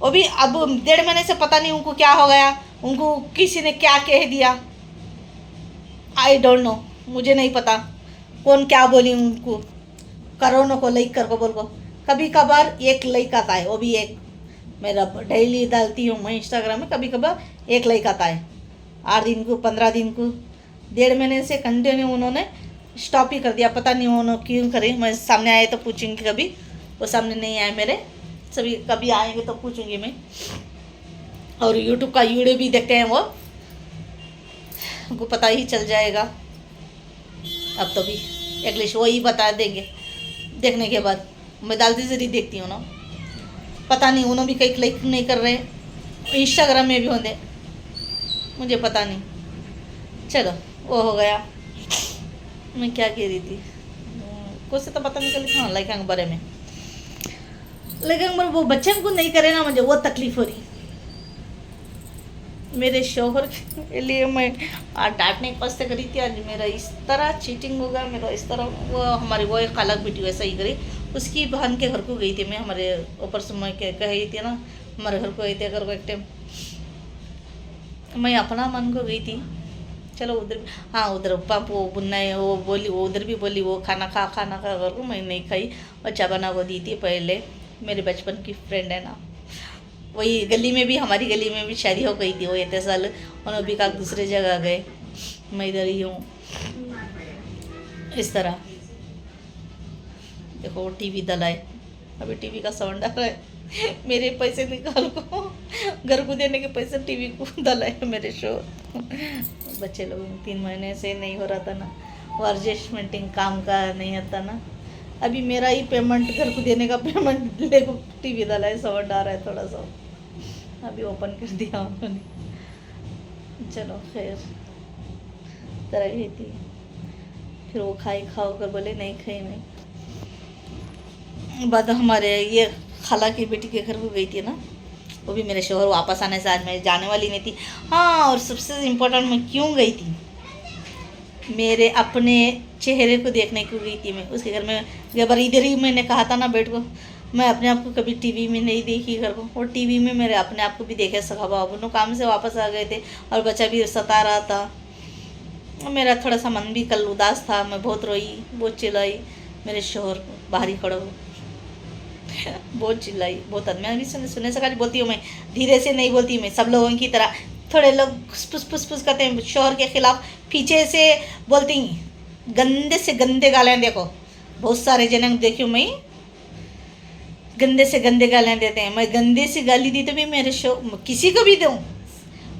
वो भी अब 1.5 महीने से पता नहीं उनको क्या हो गया, उनको किसी ने क्या कह दिया, आई डोंट नो, मुझे नहीं पता कौन क्या बोली उनको। करोनों को लाइक कर को बोल को कभी कभार एक लाइक आता है, वो भी एक। मेरा डेली डालती हूँ मैं इंस्टाग्राम में, कभी कभार एक लाइक आता है। 8 दिन को, 15 दिन को, 1.5 महीने से कंटिन्यू उन्होंने स्टॉप ही कर दिया। पता नहीं उन्होंने क्यों करे। मैं सामने आए तो पूछूंगी, कभी वो सामने नहीं आए मेरे, सभी कभी आएंगे तो पूछूंगी मैं। और यूट्यूब का वीडियो भी देखते हैं वो, उनको पता ही चल जाएगा अब तो भी। इंग्लिश वो ही बता देंगे देखने के बाद। मैं डालती जरूर देखती हूँ ना, पता नहीं उन्होंने भी कहीं लाइक नहीं कर रहे, इंस्टाग्राम में भी होंगे, मुझे पता नहीं। चलो वो हो गया। मैं क्या कह रही थी, कुछ से तो पता नहीं चली। हाँ लाइक बारे में, लेकिन वो बच्चे को नहीं करे ना, मुझे वो तकलीफ हो रही। मेरे शोहर के लिए मैं डांटने के पास से करी थी, आज मेरा इस तरह चीटिंग होगा, मेरा इस तरह। वो हमारी वो एक खाला बेटी वैसा ही करी, उसकी बहन के घर को गई थी मैं। हमारे ऊपर से मैं कही थी ना, हमारे घर को गई थी अगर को एक टाइम मैं अपना मन को गई थी। चलो उधर, हाँ उधर पापू बुन्ना वो बोली, वो उधर भी बोली वो खाना खा कर को मैं नहीं खाई। और चाय बना को दी थी पहले, मेरे बचपन की फ्रेंड है ना, वही गली में भी, हमारी गली में भी शादी हो गई थी वो इतने साल। उन्होंने भी कहा दूसरे जगह गए, मैं इधर ही हूँ। इस तरह देखो टीवी दलाए, अभी टीवी का साउंड आ रहा है। मेरे पैसे निकाल को, घर को देने के पैसे टीवी को दलाए मेरे शो। बच्चे लोग 3 महीने से नहीं हो रहा था ना, वो एडजस्टमेंटिंग काम का नहीं आता ना। अभी मेरा ही पेमेंट, घर को देने का पेमेंट ले को टीवी डाला है, साउंड आ रहा है थोड़ा सा, अभी ओपन कर दिया उन्होंने। चलो खैर, तरह ही थी। फिर वो खाओ कर बोले नहीं खाई नहीं। बाद हमारे ये खाला की बेटी के घर को गई थी ना, वो भी मेरे शोहर वापस आने से, आज मैं जाने वाली नहीं थी। हाँ और सबसे इम्पोर्टेंट, मैं क्यों गई थी, मेरे अपने चेहरे को देखने को गई थी मैं उसके घर में। बार इधर ही मैंने कहा था ना बेट को, मैं अपने आप को कभी टीवी में नहीं देखी घर को, और टीवी में मेरे अपने आप को भी देखे सका। बाबू काम से वापस आ गए थे और बच्चा भी सता रहा था। मेरा थोड़ा सा मन भी कल उदास था, मैं बहुत रोई, बहुत चिल्लाई। मेरे शोहर बाहर ही खड़ा हो बहुत चिल्लाई, बहुत। मैं भी सुनने सका बोलती हूँ, मैं धीरे से नहीं बोलती, मैं सब लोगों की तरह। थोड़े लोग फुस करते हैं शोहर के खिलाफ, पीछे से बोलती गंदे से गंदे गालियाँ। देखो बहुत सारे जन देखी मैं, गंदे से गंदे गालियाँ देते हैं। मैं गंदे से गाली दी तो भी मेरे किसी को भी दूँ,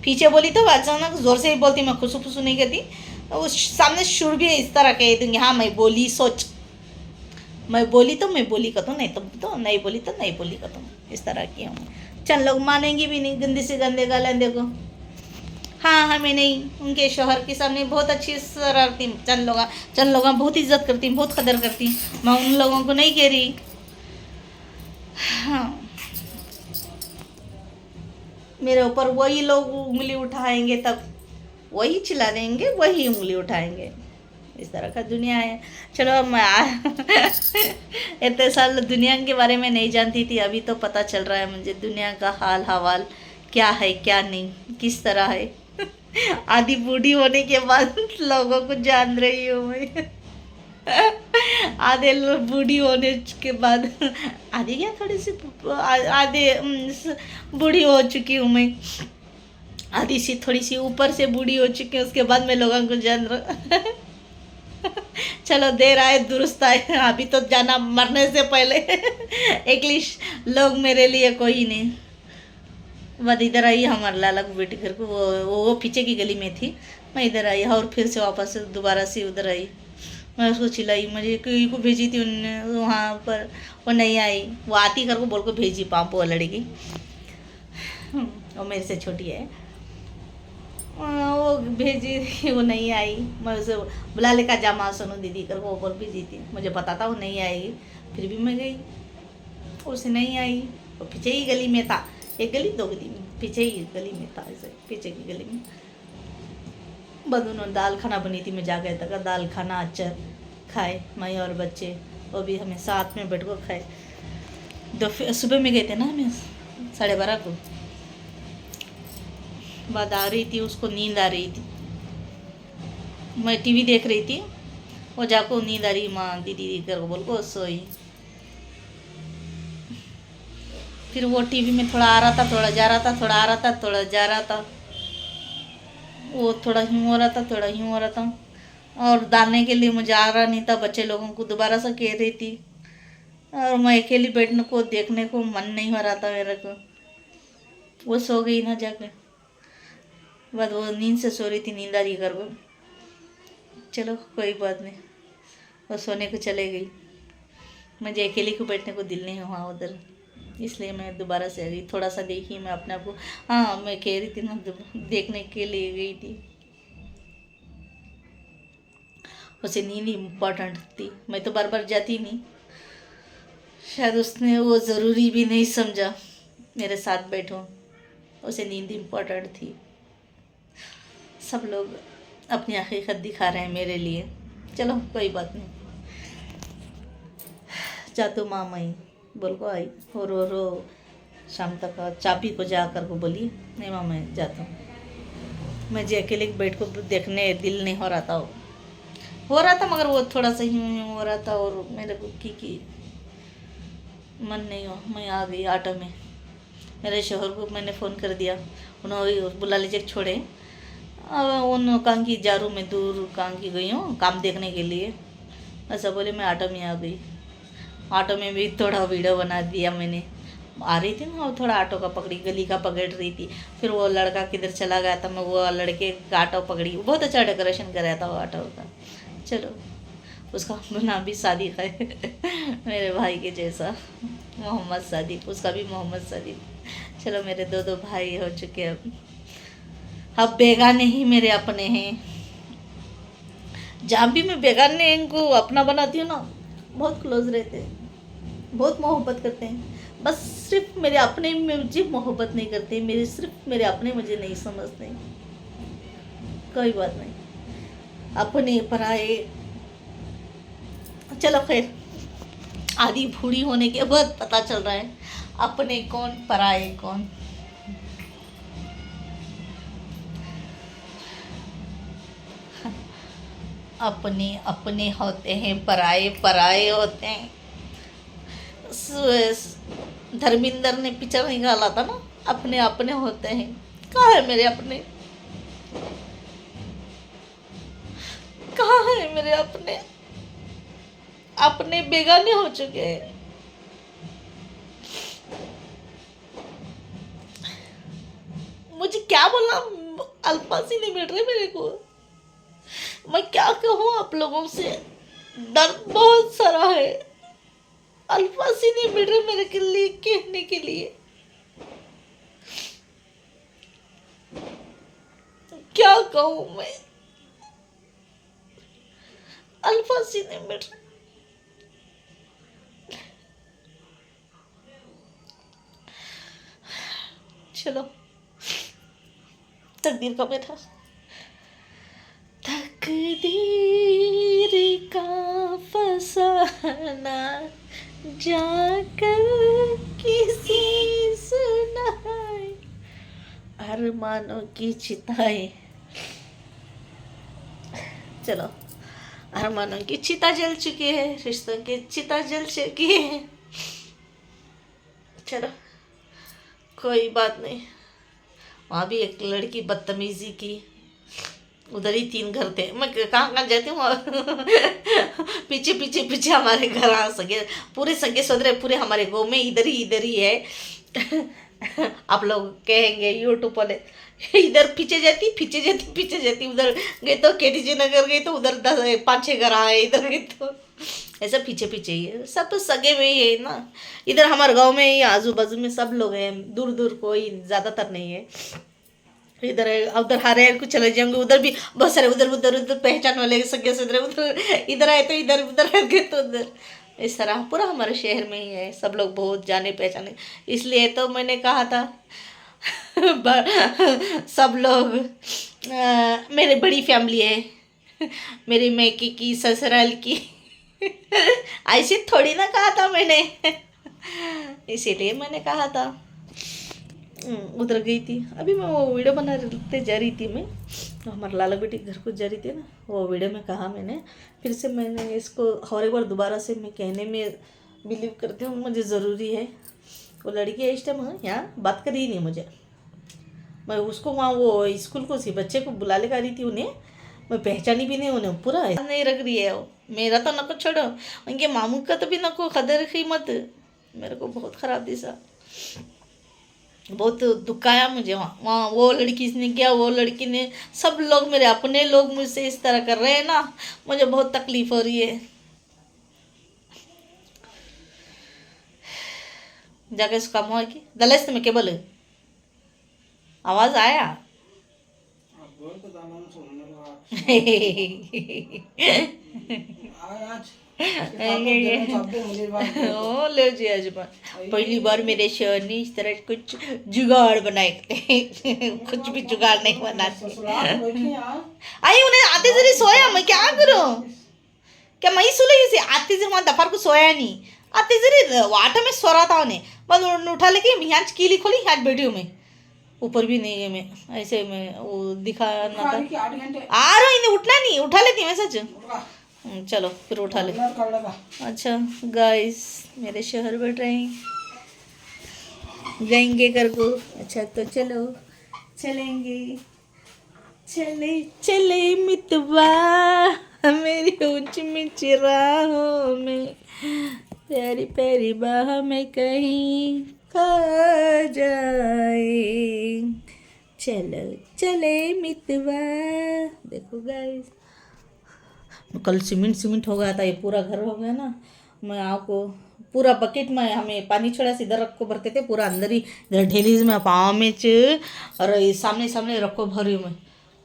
पीछे बोली तो अचानक जोर से ही बोलती, मैं खुशू फुसू नहीं करती। उस सामने शुरू भी इस तरह कह दूँगी, हाँ मैं बोली सोच, मैं बोली तो मैं बोली का तो नहीं बोली तो नहीं बोली का तो, इस तरह की हूँ। चल लोग मानेंगे भी नहीं, गंदे से गंदे गालियाँ देखो। हाँ हमें नहीं, उनके शोहर के सामने बहुत अच्छी शरारती। चंद लोग बहुत इज्जत करती, बहुत कदर करती, मैं उन लोगों को नहीं कह रही। हाँ मेरे ऊपर वही लोग उंगली उठाएंगे, तब वही चिल्ला देंगे, वही उंगली उठाएंगे। इस तरह का दुनिया है। चलो मैं इतने साल दुनिया के बारे में नहीं जानती थी, अभी तो पता चल रहा है मुझे दुनिया का हाल हवाल क्या है क्या नहीं, किस तरह है। आधी बूढ़ी होने के बाद लोगों को जान रही हूँ मैं। आधे बूढ़ी होने के बाद, आधी क्या थोड़ी सी आधे बूढ़ी हो चुकी हूँ मैं, आधी सी थोड़ी सी ऊपर से बूढ़ी हो चुकी है, उसके बाद मैं लोगों को जान रहा। चलो देर आए दुरुस्त आए, अभी तो जाना मरने से पहले। इंग्लिश लोग मेरे लिए कोई नहीं। बाद इधर आई हमारे लाला की बेटी घर को, वो पीछे की गली में थी, मैं इधर आई और फिर से वापस दोबारा से उधर आई। मैं उसको चिल्लाई, मुझे कोई को भेजी थी उनने वहाँ पर, वो नहीं आई, वो आती कर को बोल को भेजी पापो लड़की। वो मेरे से छोटी है। वो भेजी, वो नहीं आई। मैं उसे बुला लेकर जामा सोनू दीदी कर वो बोल भेजी थी, मुझे पता था वो नहीं आएगी, फिर भी मैं गई। उसे नहीं आई, वो पीछे ही गली में था, एक गली दो गली में, पीछे ही गली में था, ऐसे पीछे की गली में। बस उन्होंने दाल खाना बनी थी, मैं जा गया था, दाल खाना अचार खाए मैं और बच्चे, वो भी हमें साथ में बैठ कर खाए। सुबह में गए थे ना हमें 12:30 को, बाद आ रही थी, उसको नींद आ रही थी, मैं टीवी देख रही थी, वो जाको नींद आ रही, माँ दीदी दीदी कर बोल को सोई। फिर वो टीवी में थोड़ा आ रहा था, थोड़ा जा रहा था, थोड़ा आ रहा था, थोड़ा जा रहा था, वो थोड़ा यूँ हो रहा था, थोड़ा यूँ हो रहा था, और डालने के लिए मुझे आ रहा नहीं था, बच्चे लोगों को दोबारा से कह रही थी, और मैं अकेली बैठने को देखने को मन नहीं हो रहा था मेरे को। वो सो गई ना जाकर, बाद वो नींद से सो रही थी, नींद आ रही कर को। चलो कोई बात नहीं, वो सोने को चले गई, मुझे अकेले को बैठने को दिल नहीं हुआ उधर, इसलिए मैं दोबारा से आ गई। थोड़ा सा देखी मैं अपने आप को, हाँ मैं कह रही थी ना, देखने के लिए गई थी। उसे नींद इम्पोर्टेंट थी, मैं तो बार बार जाती नहीं, शायद उसने वो ज़रूरी भी नहीं समझा मेरे साथ बैठो, उसे नींद इम्पोर्टेंट थी। सब लोग अपनी हकीकत दिखा रहे हैं मेरे लिए, चलो कोई बात नहीं। जातो मामा ही बोल को आई, रो शाम तक चाबी को जा कर को बोली, नहीं मामा मैं जाता हूँ। मुझे अकेले बैठ को देखने दिल नहीं हो रहा था, हो रहा था मगर वो थोड़ा सा यूँ हो रहा था, और मेरे को की मन नहीं हो। मैं आ गई ऑटो में, मेरे शोहर को मैंने फ़ोन कर दिया, उन्होंने बुला लीजिए छोड़े, उन कहाँ की जारू में दूर कहाँ की गई हूँ काम देखने के लिए, ऐसा बोले मैं ऑटो में आ गई। ऑटो में भी थोड़ा वीडियो बना दिया मैंने, आ रही थी ना, वो थोड़ा ऑटो का पकड़ी, गली का पकड़ रही थी, फिर वो लड़का किधर चला गया था, मैं वो लड़के का ऑटो पकड़ी, बहुत अच्छा डेकोरेशन कराया था वो ऑटो का। चलो उसका नाम भी सादिक है मेरे भाई के जैसा, मोहम्मद सादिक, उसका भी मोहम्मद सादिक। चलो मेरे दो भाई हो चुके अब बेगाने ही मेरे अपने हैं। जहाँ भी मैं बेगाने इनको अपना बनाती हूँ ना, बहुत क्लोज रहते हैं, बहुत मोहब्बत करते हैं, बस सिर्फ मेरे अपने मुझे मोहब्बत नहीं करते, सिर्फ मेरे अपने मुझे नहीं समझते। कोई बात नहीं, अपने पराए, चलो खैर, आधी बूढ़ी होने के बाद पता चल रहा है अपने कौन पराए कौन। अपने अपने होते हैं, पराए पराए होते हैं। धर्मेंद्र ने पिक्चर निकाला था ना, अपने अपने होते हैं। कहाँ है मेरे अपने, कहाँ है मेरे अपने, अपने बेगाने हो चुके हैं। मुझे क्या बोलना, अल्फाज ही नहीं मिल रहे मेरे को, मैं क्या कहूँ आप लोगों से, दर्द बहुत सारा है, अल्फाज ही नहीं मिल रहे मेरे के लिए कहने के लिए। क्या कहूँ मैं, अल्फाज ही नहीं मिल रहे। चलो तकदीर का बैठा, तकदीर का फसाना जाकर किसी सुनाए, अरमानों की चिताएं। चलो अरमानों की चिता जल चुकी है, रिश्तों की चिता जल चुकी है। चलो कोई बात नहीं, वहाँ भी एक लड़की बदतमीजी की, उधर ही 3 घर थे, मैं कहाँ जाती हूँ पीछे पीछे पीछे हमारे घर सगे, पूरे सगे सोदरे पूरे हमारे गाँव में इधर ही है आप लोग कहेंगे यूट्यूब वाले, इधर पीछे जाती, उधर गए तो KTJ नगर गए तो उधर 5-6 घर आए, इधर गए तो ऐसा पीछे पीछे ही है, सब तो सगे में ही है ना। इधर हमारे गांव में ही आजू बाजू में सब लोग हैं, दूर दूर कोई ज़्यादातर नहीं है। इधर उधर हारे को चले जाएंगे, उधर भी बहुत सारे उधर उधर उधर पहचान वाले सगे से उधर इधर आए तो इधर, उधर आए तो उधर। इस तरह पूरा हमारे शहर में ही है, सब लोग बहुत जाने पहचाने। इसलिए तो मैंने कहा था सब लोग मेरी बड़ी फैमिली है, मेरी मैके की ससुराल की ऐसे थोड़ी ना कहा था मैंने इसीलिए मैंने कहा था। उधर गई थी अभी मैं, वो वीडियो बनाते जा रही थी मैं, तो हमारे लाला बेटी घर को जा रही थी ना, वो वीडियो में कहा मैंने, फिर से मैंने इसको और एक बार दोबारा से मैं कहने में बिलीव करती हूँ, मुझे ज़रूरी है। वो लड़की है इस टाइम यहाँ बात कर ही नहीं मुझे, मैं उसको वहाँ वो स्कूल को सी बच्चे को बुला लेकर आ रही थी, उन्हें मैं पहचानी भी नहीं, उन्हें पूरा नहीं रख रही है वो। मेरा तो नको छोड़ो, उनके मामू का तो भी नको कदर कीमत, मेरे को बहुत ख़राब दिशा, बहुत दुख आया मुझे। वहाँ वो लड़की ने किया, वो लड़की ने, सब लोग मेरे अपने लोग मुझसे इस तरह कर रहे हैं ना, मुझे बहुत तकलीफ हो रही है। जाके उसका मुँह की दलेस में के बोले आवाज आया ओ ले जी अजमा, पहली बार मेरे शहर ने इस तरह कुछ जुगाड़ बनाए कुछ भी जुगाड़ नहीं बनाते। आई उन्हें आते जरी सोया, मैं क्या करूं, क्या मैं सुले इसे आते जरी वहाँ दोपहर को सोया नहीं, आते जरी वाटा में सो रहा था उन्हें, बस उठा लेके यहाँ कीली खोली, यहाँ बैठी हूँ मैं, ऊपर भी नहीं है मैं, ऐसे मैं वो दिखा ना था आ रहा, इन्हें उठना नहीं, उठा लेती मैं सच। चलो फिर उठा ले। अच्छा गाइस मेरे शहर बैठ रहे हैं, जाएंगे घर को। अच्छा तो चलो चलेंगे, चले चले मितवा मेरी ऊंची नीची राहों में, प्यारी प्यारी बाह में कहीं खा जाए, चलो चले मितवा। देखो गाइस कल सीमेंट हो गया था, ये पूरा घर हो गया ना, मैं आपको पूरा बकेट में हमें पानी छोड़ा से इधर रखो भरते थे, पूरा अंदर ही इधर ढेलीज में पाँव में और सामने सामने रखो भरी में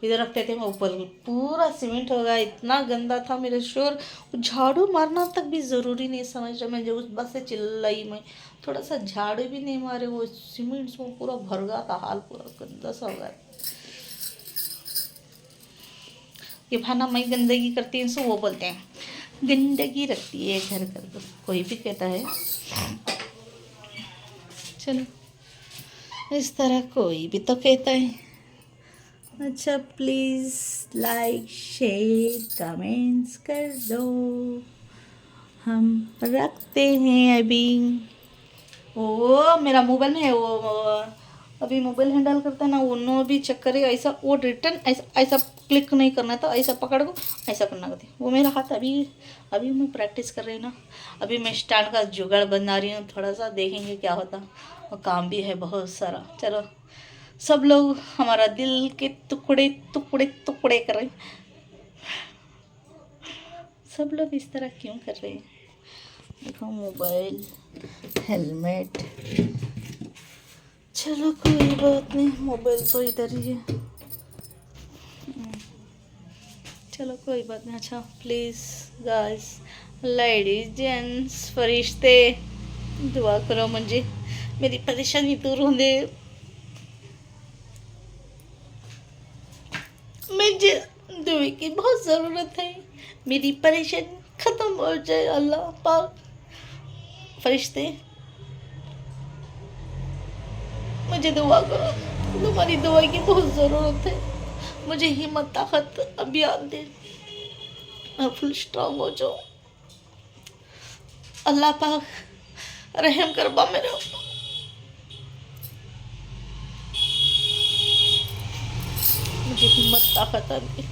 इधर रखते थे, मैं ऊपर पूरा सीमेंट हो गया, इतना गंदा था मेरे शोर, झाड़ू मारना तक भी ज़रूरी नहीं समझ रहा मैं, जो उस बस से चिल्लाई मैं, थोड़ा सा झाड़ू भी नहीं मारे, वो सीमेंट में पूरा भर गया था, हाल पूरा गंदा सा हो गया। ये भाना मैं गंदगी करती हूँ सो वो बोलते हैं गंदगी रखती है घर कर दो, कोई भी कहता है। चलो इस तरह कोई भी तो कहता है। अच्छा प्लीज़ लाइक शेयर कमेंट्स कर दो, हम रखते हैं अभी। वो मेरा मोबाइल में है, वो अभी मोबाइल हैंडल करता है ना, वो नो भी चेक करे, ऐसा वो रिटर्न ऐसा ऐसा क्लिक नहीं करना था, ऐसा पकड़ को ऐसा करना था, वो मेरा हाथ अभी अभी मैं प्रैक्टिस कर रही हूँ ना, अभी मैं स्टैंड का जुगाड़ बना रही हूँ, थोड़ा सा देखेंगे क्या होता, और काम भी है बहुत सारा। चलो सब लोग हमारा दिल के टुकड़े टुकड़े टुकड़े कर रहे, सब लोग इस तरह क्यों कर रहे हैं। देखो मोबाइल हेलमेट, चलो कोई बात नहीं, मोबाइल तो इधर ही है, चलो कोई बात नहीं। अच्छा प्लीज़ गाइस लेडीज जेंट्स फरिश्ते दुआ करो मुझे, मेरी परेशानी दूर हो दे, मुझे दुआ की बहुत ज़रूरत है, मेरी परेशानी ख़त्म हो जाए। अल्लाह पाक फरिश्ते मुझे दुआ करो, तुम्हारी दुआ की बहुत ज़रूरत है, मुझे हिम्मत ताकत अभियान दे, मैं फुल स्ट्रांग हो जाऊँ। अल्लाह पाक रहम करबा मेरे ऊपर, मुझे हिम्मत ताकत दे।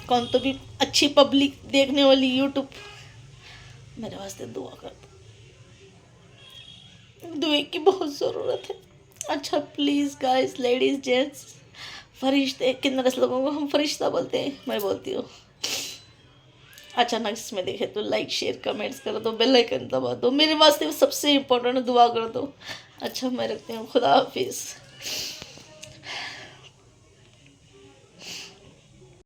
कौन तो भी अच्छी पब्लिक देखने वाली यूट्यूब मेरे वास्ते दुआ कर दो, दुआ की बहुत ज़रूरत है। अच्छा प्लीज़ गाइस लेडीज़ जेंट्स फरिश्ते, किन नस्ल लोगों को हम फरिश्ता बोलते हैं, मैं बोलती हूँ अचानक इसमें देखे तो लाइक शेयर कमेंट्स कर दो, बेल आइकन दबा दो। मेरे वास्ते सबसे इम्पोर्टेंट दुआ कर दो। अच्छा मैं रखती हूँ, खुदा हाफिज़।